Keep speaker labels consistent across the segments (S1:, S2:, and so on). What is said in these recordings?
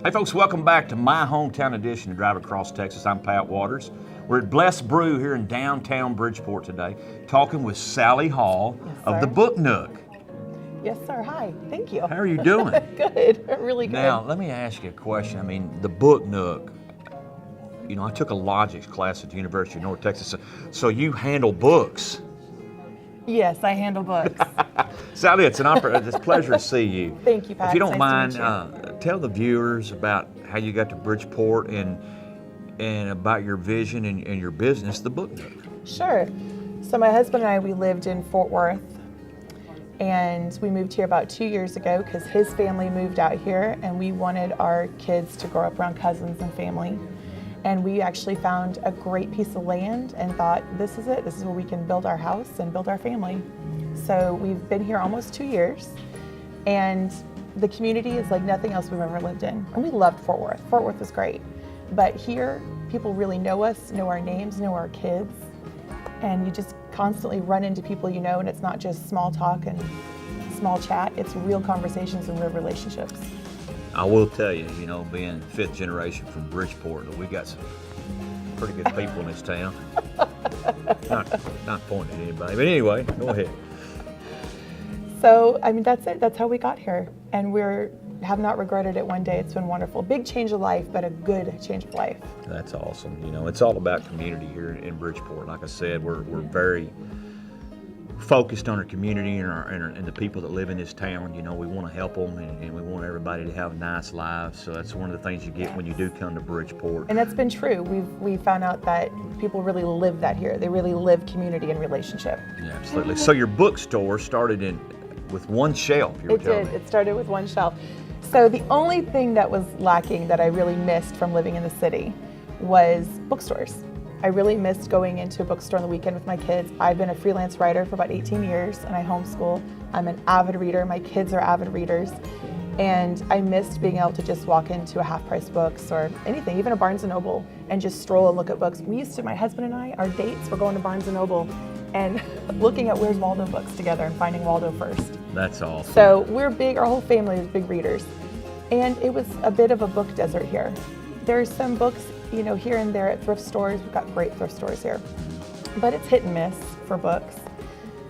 S1: Hey folks, welcome back to my hometown edition of Drive Across Texas. I'm Pat Waters. We're at Blessed Brew here in downtown Bridgeport today, talking with Sally Hall of the Book Nook.
S2: Yes, sir. Hi. Thank you.
S1: How are you doing?
S2: Good. Really good.
S1: Now, let me ask you a question. I mean, the Book Nook, you know, I took a logics class at the University of North Texas, so you handle books.
S2: Yes, I handle books.
S1: Sally, it's a pleasure to see you.
S2: Thank you, Pat.
S1: If you don't
S2: Nice to
S1: mind,
S2: meet you.
S1: tell the viewers about how you got to Bridgeport and about your vision and your business, the Book Nook.
S2: Sure. So my husband and I, we lived in Fort Worth, and we moved here about 2 years ago because his family moved out here, and we wanted our kids to grow up around cousins and family. And we actually found a great piece of land and thought, this is it. This is where we can build our house and build our family. So we've been here almost 2 years, and the community is like nothing else we've ever lived in. And we loved Fort Worth. Fort Worth was great. But here, people really know us, know our names, know our kids. And you just constantly run into people you know, and it's not just small talk and small chat. It's real conversations and real relationships.
S1: I will tell you, you know, being fifth generation from Bridgeport, that we got some pretty good people in this town. Not pointing at anybody, but anyway, go ahead.
S2: So, I mean, that's it. That's how we got here. And have not regretted it one day. It's been wonderful. Big change of life, but a good change of life.
S1: That's awesome. You know, it's all about community here in Bridgeport. Like I said, we're very focused on our community and the people that live in this town. You know, we want to help them and we want everybody to have nice lives. So that's one of the things you get when you do come to Bridgeport.
S2: And that's been true. We've found out that people really live that here. They really live community and relationship.
S1: Yeah, absolutely. So your bookstore started with one shelf.
S2: It did. It started with one shelf. So the only thing that was lacking that I really missed from living in the city was bookstores. I really missed going into a bookstore on the weekend with my kids. I've been a freelance writer for about 18 years and I homeschool. I'm an avid reader. My kids are avid readers. And I missed being able to just walk into a half-price books or anything, even a Barnes & Noble, and just stroll and look at books. We used to, my husband and I, our dates were going to Barnes & Noble and looking at Where's Waldo books together and finding Waldo first.
S1: That's awesome.
S2: So we're big, our whole family is big readers. And it was a bit of a book desert here. There's some books, you know, here and there at thrift stores. We've got great thrift stores here. But it's hit and miss for books.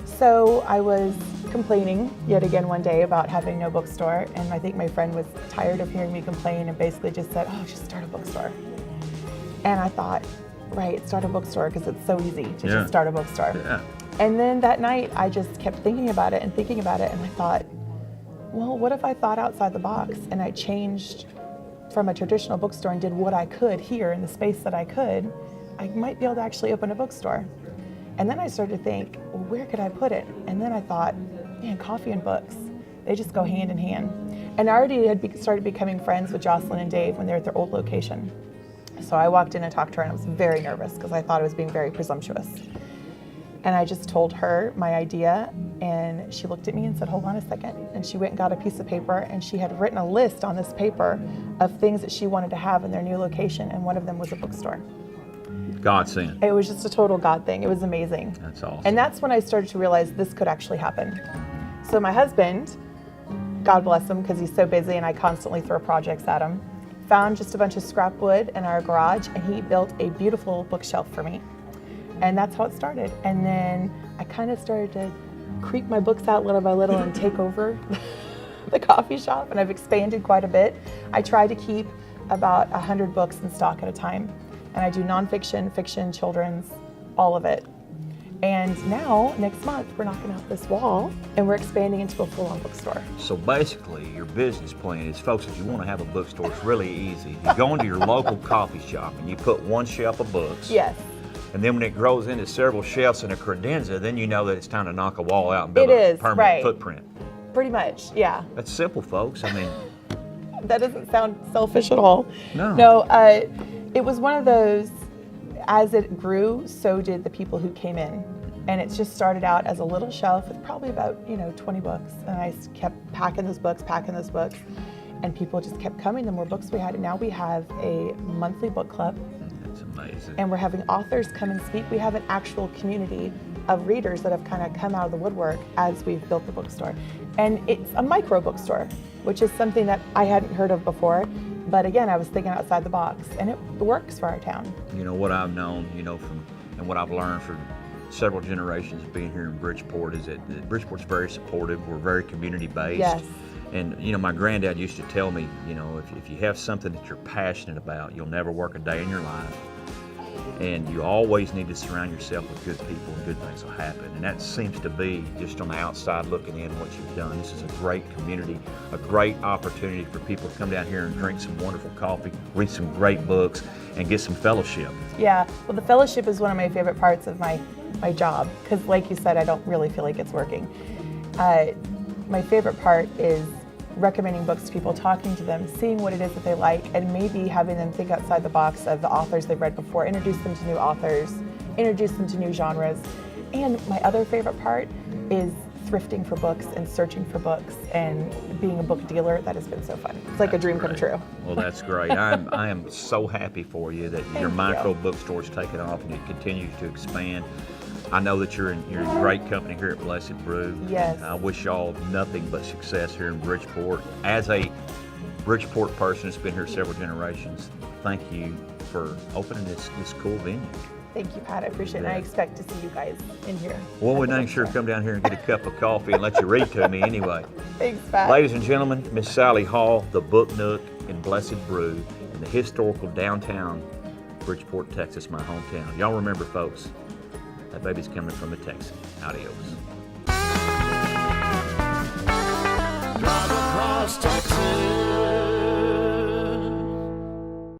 S2: So I was complaining yet again one day about having no bookstore. And I think my friend was tired of hearing me complain and basically just said, oh, just start a bookstore. And I thought, right, start a bookstore because it's so easy to just start a bookstore.
S1: Yeah.
S2: And then that night I just kept thinking about it. And I thought, well, what if I thought outside the box and I changed from a traditional bookstore and did what I could here in the space that I could, I might be able to actually open a bookstore. And then I started to think, well, where could I put it? And then I thought, man, coffee and books, they just go hand in hand. And I already had started becoming friends with Jocelyn and Dave when they were at their old location. So I walked in and talked to her and I was very nervous because I thought I was being very presumptuous. And I just told her my idea and she looked at me and said, hold on a second. And she went and got a piece of paper and she had written a list on this paper of things that she wanted to have in their new location, and one of them was a bookstore.
S1: Godsend.
S2: It was just a total God thing. It was amazing.
S1: That's awesome.
S2: And that's when I started to realize this could actually happen. So my husband, God bless him because he's so busy and I constantly throw projects at him, found just a bunch of scrap wood in our garage and he built a beautiful bookshelf for me. And that's how it started. And then I kind of started to creep my books out little by little and take over the coffee shop, and I've expanded quite a bit. I try to keep about 100 books in stock at a time. And I do nonfiction, fiction, children's, all of it. And now, next month, we're knocking out this wall and we're expanding into a full-on bookstore.
S1: So basically, your business plan is, folks, if you want to have a bookstore, it's really easy. You go into your local coffee shop and you put one shelf of books.
S2: Yes.
S1: And then when it grows into several shelves and a credenza, then you know that it's time to knock a wall out and build a permanent footprint.
S2: Pretty much, yeah.
S1: That's simple, folks. I mean,
S2: that doesn't sound selfish at all.
S1: No.
S2: No, it was one of those, as it grew, so did the people who came in. And it just started out as a little shelf with probably about, 20 books. And I kept packing those books. And people just kept coming the more books we had. And now we have a monthly book club.
S1: that's amazing.
S2: And we're having authors come and speak. We have an actual community of readers that have kind of come out of the woodwork as we've built the bookstore. And it's a micro bookstore, which is something that I hadn't heard of before. But again, I was thinking outside the box, and it works for our town.
S1: You know, what I've known, you know, from, and what I've learned from several generations of being here in Bridgeport is that Bridgeport's very supportive. We're very community based.
S2: Yes.
S1: And, you know, my granddad used to tell me, you know, if you have something that you're passionate about, you'll never work a day in your life. And you always need to surround yourself with good people, and good things will happen. And that seems to be, just on the outside looking in, what you've done. This is a great community, a great opportunity for people to come down here and drink some wonderful coffee, read some great books, and get some fellowship.
S2: Yeah, well, the fellowship is one of my favorite parts of my job, because like you said, I don't really feel like it's working. My favorite part is recommending books to people, talking to them, seeing what it is that they like, and maybe having them think outside the box of the authors they've read before, introduce them to new authors, introduce them to new genres. And my other favorite part is thrifting for books and searching for books and being a book dealer. That has been so fun. It's like a dream come true.
S1: Well, that's great. I am so happy for you that your Microbookstore is taking off and it continues to expand. I know that you're in great company here at Blessed Brew.
S2: Yes.
S1: I wish y'all nothing but success here in Bridgeport. As a Bridgeport person that's been here several generations, thank you for opening this cool venue.
S2: Thank you, Pat. I appreciate it. And I expect to see you guys in here.
S1: Well, we dang sure come down here and get a cup of coffee and let you read to me anyway.
S2: Thanks, Pat.
S1: Ladies and gentlemen, Miss Sally Hall, the Book Nook in Blessed Brew in the historical downtown Bridgeport, Texas, my hometown. Y'all remember, folks, that baby's coming from a Texan. Adios.
S3: Drive across Texas.